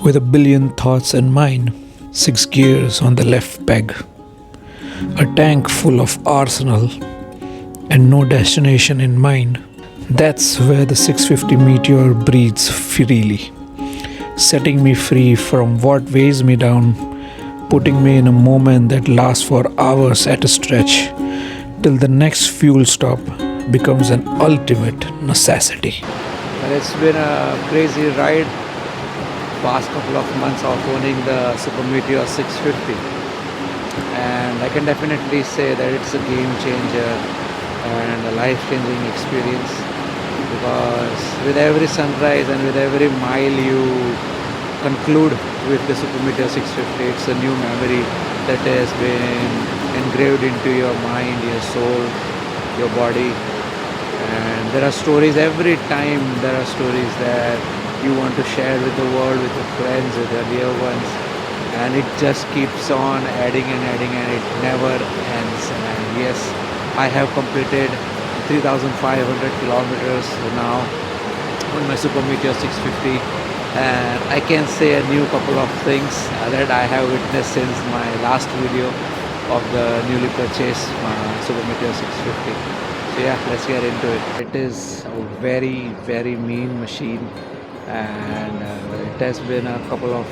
with a billion thoughts in mind, 6 gears on the left peg, a tank full of arsenal, and no destination in mind. That's where the 650 Meteor breathes freely, setting me free from what weighs me down, putting me in a moment that lasts for hours at a stretch, till the next fuel stop becomes an ultimate necessity. Well, it's been a crazy ride past couple of months of owning the Super Meteor 650, and I can definitely say that it's a game changer and a life-changing experience, because with every sunrise and with every mile you conclude with the Super Meteor 650, it's a new memory that has been engraved into your mind, your soul, your body. And there are stories every time, there are stories that you want to share with the world, with your friends, with your dear ones, and it just keeps on adding and adding, and it never ends. And yes, I have completed 3,500 kilometers now on my Super Meteor 650, and I can say a new couple of things that I have witnessed since my last video of the newly purchased Super Meteor 650. So yeah, let's get into it. It is a very, very mean machine, and it has been a couple of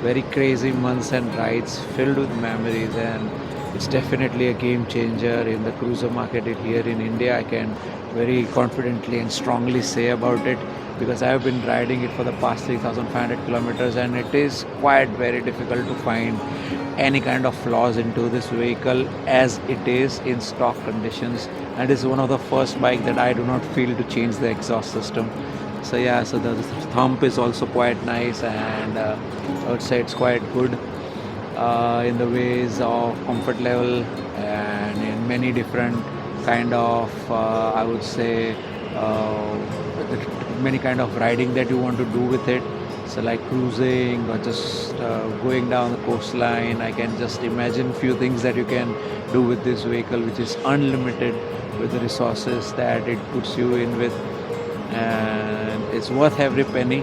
very crazy months and rides filled with memories, and it's definitely a game changer in the cruiser market here in India. I can very confidently and strongly say about it, because I have been riding it for the past 3,500 kilometers, and it is quite very difficult to find any kind of flaws into this vehicle as it is in stock conditions. And it's one of the first bike that I do not feel to change the exhaust system. So yeah, so the thump is also quite nice, and I would say it's quite good in the ways of comfort level, and in many different kind of I would say many kind of riding that you want to do with it. So like cruising or just going down the coastline, I can just imagine few things that you can do with this vehicle, which is unlimited with the resources that it puts you in with, and it's worth every penny.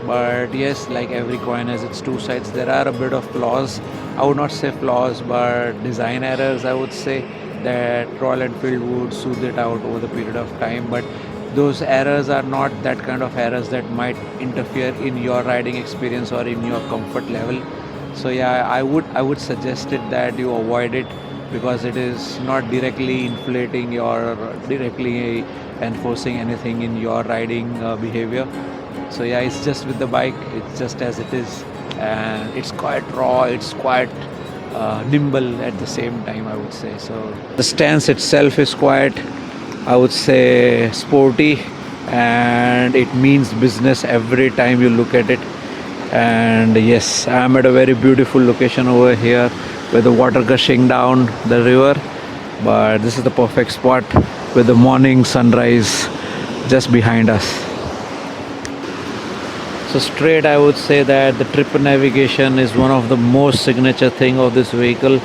But yes, like every coin has its two sides. There are a bit of flaws, I would not say flaws, but design errors, I would say, that Royal Enfield would soothe it out over the period of time. But those errors are not that kind of errors that might interfere in your riding experience or in your comfort level. So yeah, I would suggest it that you avoid it, because it is not directly inflating or directly enforcing anything in your riding behavior. So yeah, it's just with the bike, it's just as it is, and it's quite raw, it's quite nimble at the same time, I would say. So the stance itself is quite, I would say, sporty, and it means business every time you look at it. And yes, I'm at a very beautiful location over here with the water gushing down the river, but this is the perfect spot with the morning sunrise just behind us. So straight, I would say that the trip navigation is one of the most signature thing of this vehicle,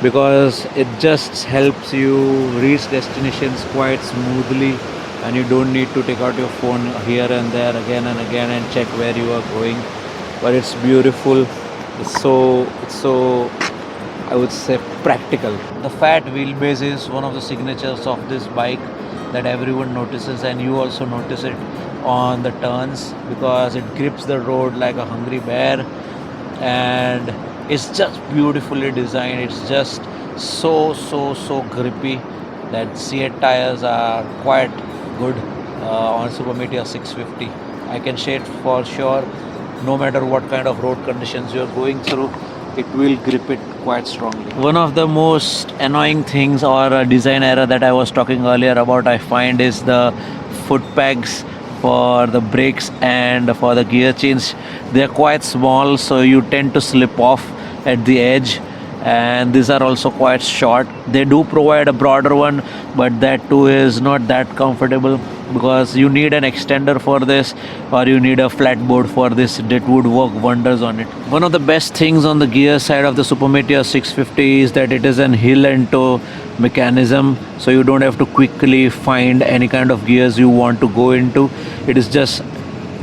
because it just helps you reach destinations quite smoothly, and you don't need to take out your phone here and there again and again and check where you are going. But it's beautiful, it's so I would say practical. The fat wheelbase is one of the signatures of this bike that everyone notices, and you also notice it on the turns, because it grips the road like a hungry bear, and it's just beautifully designed. It's just so grippy. That C8 tires are quite good on Super Meteor 650. I can say it for sure, no matter what kind of road conditions you're going through, it will grip it quite strongly. One of the most annoying things, or a design error, that I was talking earlier about, I find, is the foot pegs for the brakes and for the gear change. They are quite small, so you tend to slip off at the edge, and these are also quite short. They do provide a broader one, but that too is not that comfortable, because you need an extender for this, or you need a flat board for this. That would work wonders on it. One of the best things on the gear side of the Super Meteor 650 is that it is an heel and toe mechanism, so you don't have to quickly find any kind of gears you want to go into. It is just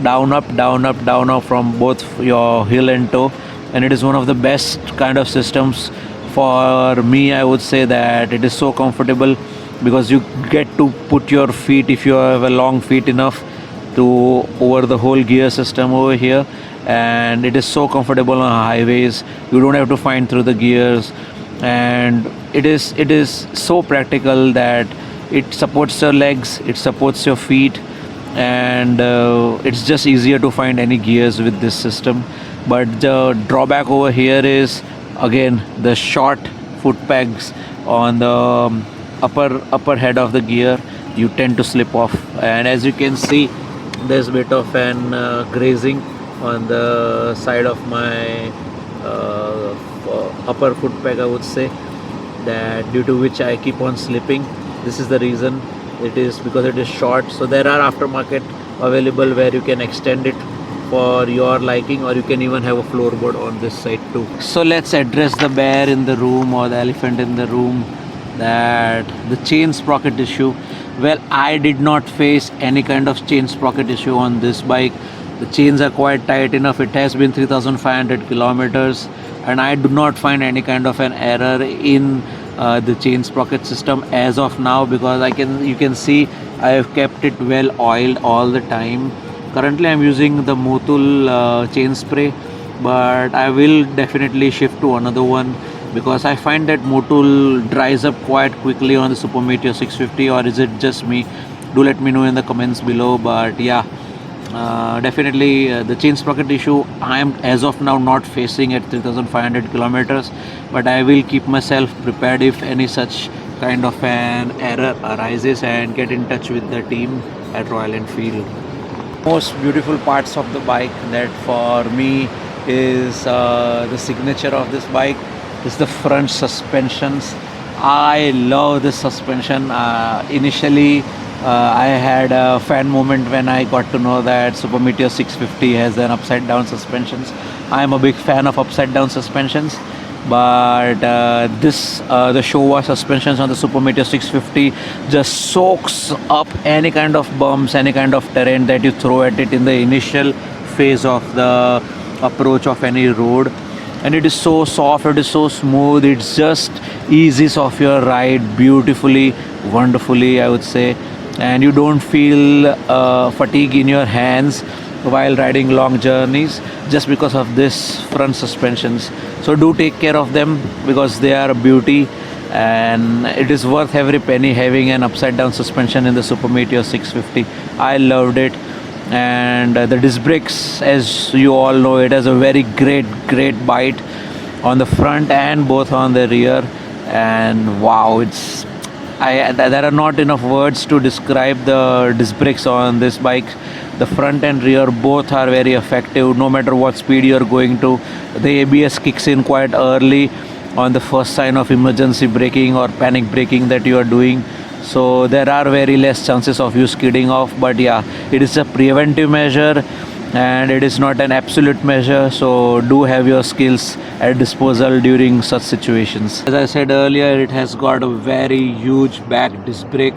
down up, down up, down up from both your heel and toe, and it is one of the best kind of systems. For me, I would say that it is so comfortable because you get to put your feet, if you have a long feet enough, to over the whole gear system over here, and it is so comfortable on highways. You don't have to find through the gears, and it is so practical that it supports your legs, it supports your feet, and it's just easier to find any gears with this system. But the drawback over here is again the short foot pegs on the upper head of the gear. You tend to slip off, and as you can see, there's a bit of an grazing on the side of my upper foot peg, I would say, that due to which I keep on slipping. This is the reason. It is because it is short. So there are aftermarket available where you can extend it for your liking, or you can even have a floorboard on this side too. So let's address the bear in the room, or the elephant in the room, that the chain sprocket issue. Well, I did not face any kind of chain sprocket issue on this bike. The chains are quite tight enough. It has been 3,500 kilometers, and I do not find any kind of an error in the chain sprocket system as of now, because you can see I have kept it well oiled all the time. Currently I'm using the Motul chain spray, but I will definitely shift to another one, because I find that Motul dries up quite quickly on the Super Meteor 650. Or is it just me? Do let me know in the comments below. But yeah, definitely the chain sprocket issue I am as of now not facing at 3,500 kilometers, but I will keep myself prepared if any such kind of an error arises, and get in touch with the team at Royal Enfield. Most beautiful parts of the bike that for me is the signature of this bike is the front suspensions. I love this suspension. Initially I had a fan moment when I got to know that Super Meteor 650 has an upside down suspensions. I am a big fan of upside down suspensions, but the Showa suspensions on the Super Meteor 650 just soaks up any kind of bumps, any kind of terrain that you throw at it in the initial phase of the approach of any road. And it is so soft, it is so smooth, it just eases off your ride beautifully, wonderfully, I would say. And you don't feel fatigue in your hands while riding long journeys just because of this front suspensions. So do take care of them, because they are a beauty, and it is worth every penny having an upside down suspension in the Super Meteor 650. I loved it. And the disc brakes, as you all know, it has a very great bite on the front and both on the rear. And wow, there are not enough words to describe the disc brakes on this bike. The front and rear both are very effective, no matter what speed you're going to. The ABS kicks in quite early on the first sign of emergency braking or panic braking that you are doing. So there are very less chances of you skidding off. But yeah, it is a preventive measure and it is not an absolute measure. So do have your skills at disposal during such situations. As I said earlier, it has got a very huge back disc brake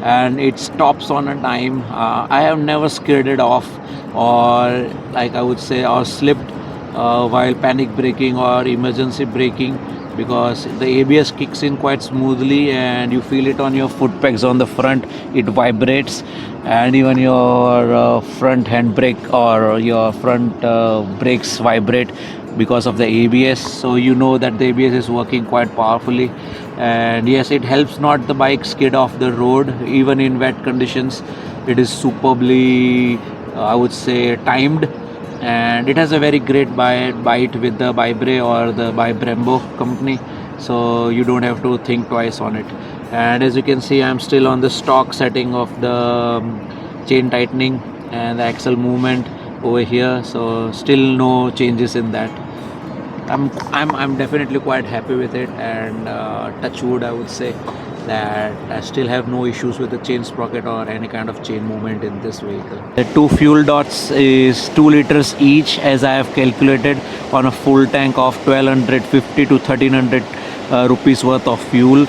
and it stops on a dime. I have never skidded off, or like I would say, or slipped while panic braking or emergency braking, because the ABS kicks in quite smoothly and you feel it on your foot pegs on the front. It vibrates, and even your front handbrake or your front brakes vibrate because of the ABS. So you know that the ABS is working quite powerfully. And yes, it helps not the bike skid off the road even in wet conditions. It is superbly I would say timed, and it has a very great bite with the Bybre or the by Brembo company, so you don't have to think twice on it. And as you can see, I'm still on the stock setting of the chain tightening and the axle movement over here, so still no changes in that. I'm definitely quite happy with it, and touch wood, I would say that I still have no issues with the chain sprocket or any kind of chain movement in this vehicle. The two fuel dots is 2 liters each, as I have calculated on a full tank of 1250 to 1300 rupees worth of fuel,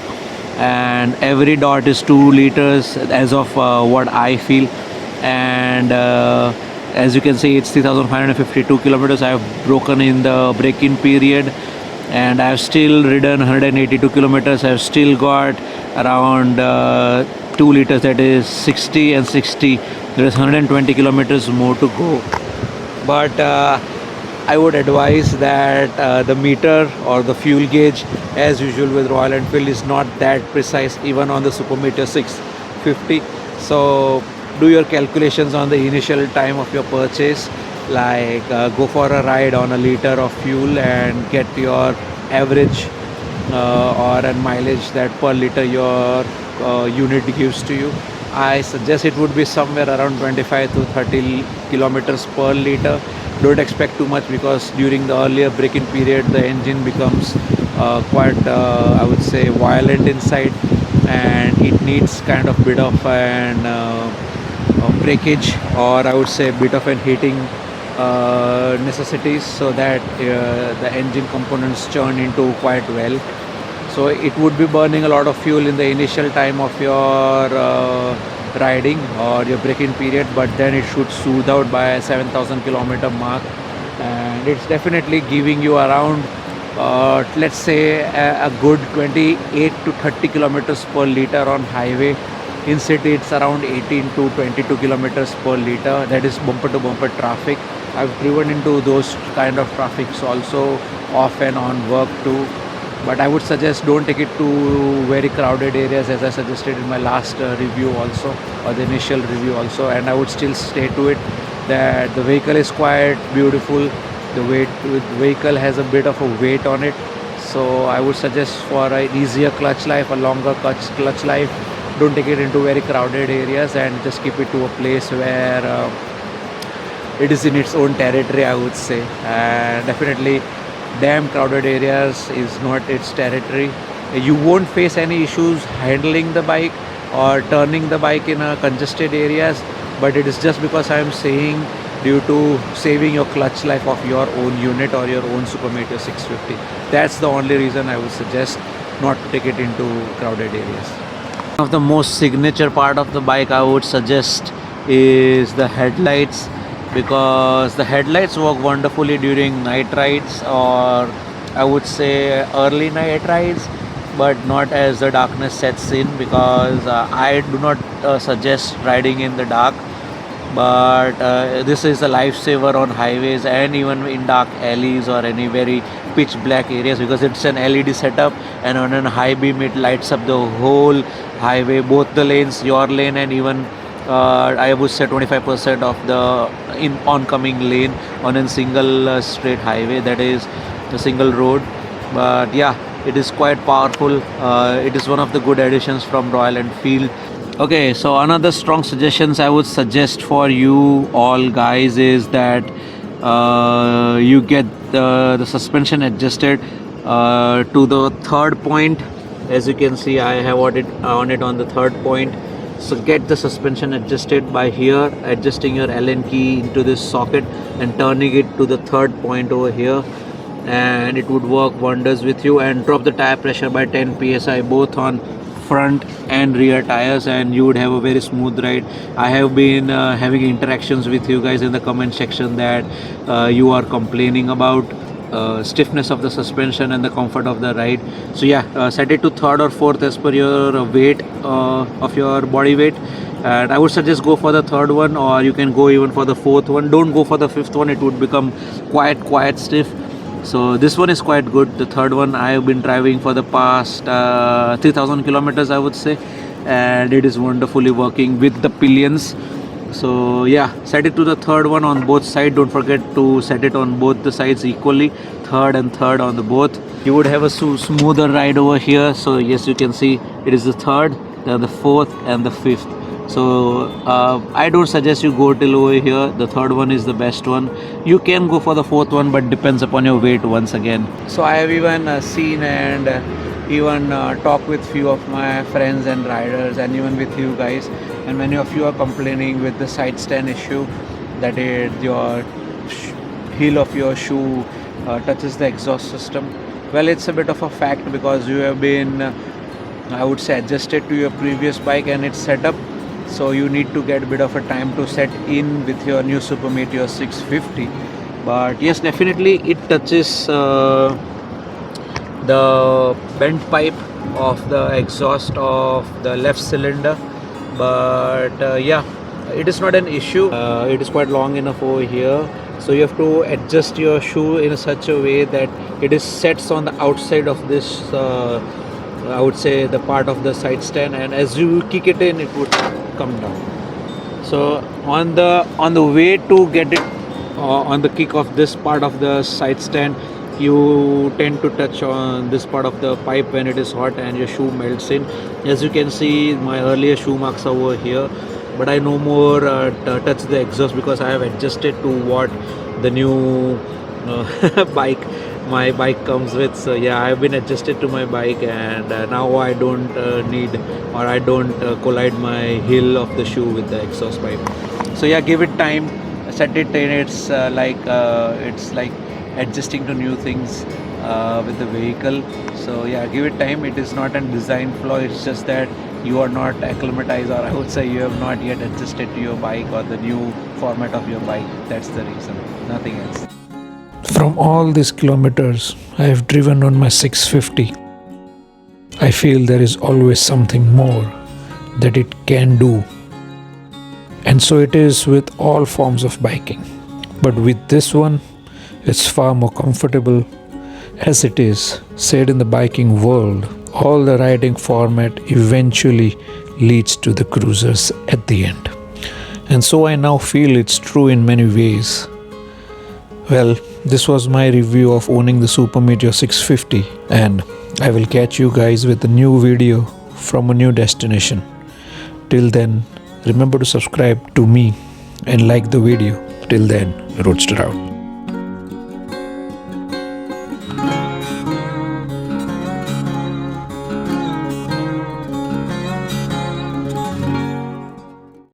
and every dot is 2 liters as of what I feel. And as you can see, it's 3,552 kilometers. I have broken in the break-in period, and I have still ridden 182 kilometers. I have still got around 2 liters, that is 60 and 60. There is 120 kilometers more to go. But I would advise that the meter or the fuel gauge, as usual with Royal Enfield, is not that precise even on the Super Meteor 650. So do your calculations on the initial time of your purchase, like go for a ride on a liter of fuel and get your average or a mileage that per liter your unit gives to you. I suggest it would be somewhere around 25 to 30 kilometers per liter. Don't expect too much, because during the earlier break-in period the engine becomes quite I would say violent inside, and it needs kind of bit of an breakage, or I would say bit of an heating necessities, so that the engine components churn into quite well. So it would be burning a lot of fuel in the initial time of your riding or your break-in period, but then it should soothe out by 7,000 kilometer mark, and it's definitely giving you around let's say a good 28 to 30 kilometers per liter on highway. In city it's around 18 to 22 kilometers per liter. That is bumper to bumper traffic. I've driven into those kind of traffics also, off and on work too. But I would suggest don't take it to very crowded areas, as I suggested in my last review also, or the initial review also. And I would still stay to it that the vehicle is quite beautiful. The vehicle has a bit of a weight on it, so I would suggest for an easier clutch life, a longer clutch life, don't take it into very crowded areas, and just keep it to a place where it is in its own territory, I would say. And definitely damn crowded areas is not its territory. You won't face any issues handling the bike or turning the bike in congested areas, but it is just because I am saying due to saving your clutch life of your own unit or your own Super Meteor 650. That's the only reason I would suggest not to take it into crowded areas. One of the most signature part of the bike I would suggest is the headlights, because the headlights work wonderfully during night rides, or I would say early night rides, but not as the darkness sets in, because I do not suggest riding in the dark. But this is a lifesaver on highways and even in dark alleys or any very pitch black areas, because it's an LED setup, and on a high beam it lights up the whole highway, both the lanes, your lane, and even I would say 25% of the oncoming lane on a single straight highway, that is a single road. But yeah, it is quite powerful. It is one of the good additions from Royal Enfield. Okay, so another strong suggestions I would suggest for you all guys is that you get the suspension adjusted to the third point. As you can see, I have on it on the third point. So get the suspension adjusted by here, adjusting your Allen key into this socket and turning it to the third point over here, and it would work wonders with you. And drop the tire pressure by 10 psi both on front and rear tires, and you would have a very smooth ride. I have been having interactions with you guys in the comment section that you are complaining about stiffness of the suspension and the comfort of the ride. So yeah, set it to third or fourth as per your weight of your body weight, and I would suggest go for the third one, or you can go even for the fourth one. Don't go for the fifth one, it would become quite stiff. So this one is quite good. The third one I have been driving for the past 3,000 kilometers I would say, and it is wonderfully working with the pillions. So yeah, set it to the third one on both sides. Don't forget to set it on both the sides equally, third and third on the both. You would have a smoother ride over here. So yes, you can see it is the third, then the fourth and the fifth. So I don't suggest you go till over here. The third one is the best one. You can go for the fourth one, but depends upon your weight once again. So I have even seen and even talked with few of my friends and riders, and even with you guys, and many of you are complaining with the side stand issue, that your heel of your shoe touches the exhaust system. Well, it's a bit of a fact, because you have been I would say adjusted to your previous bike and its setup. so you need to get a bit of a time to set in with your new Super Meteor 650. But yes, definitely it touches the bent pipe of the exhaust of the left cylinder, but yeah, it is not an issue. It is quite long enough over here, so you have to adjust your shoe in such a way that it is sets on the outside of this I would say the part of the side stand, and as you kick it in, it would come down. So on the way to get it on the kick of this part of the side stand, you tend to touch on this part of the pipe when it is hot and your shoe melts in. As you can see, my earlier shoe marks are over here, but I no more touch the exhaust because I have adjusted to what the new bike my bike comes with. So yeah, I've been adjusted to my bike, and now I don't need, or I don't collide my heel of the shoe with the exhaust pipe. So yeah, give it time, set it in. It's like adjusting to new things with the vehicle. So yeah, give it time. It is not a design flaw, it's just that you are not acclimatized, or I would say you have not yet adjusted to your bike or the new format of your bike. That's the reason, nothing else. From all these kilometers I have driven on my 650, I feel there is always something more that it can do. And so it is with all forms of biking. But with this one, it's far more comfortable, as it is said in the biking world, all the riding format eventually leads to the cruisers at the end. And so I now feel it's true in many ways. Well, this was my review of owning the Super Meteor 650, and I will catch you guys with a new video from a new destination. Till then, remember to subscribe to me and like the video. Till then, Roadster out.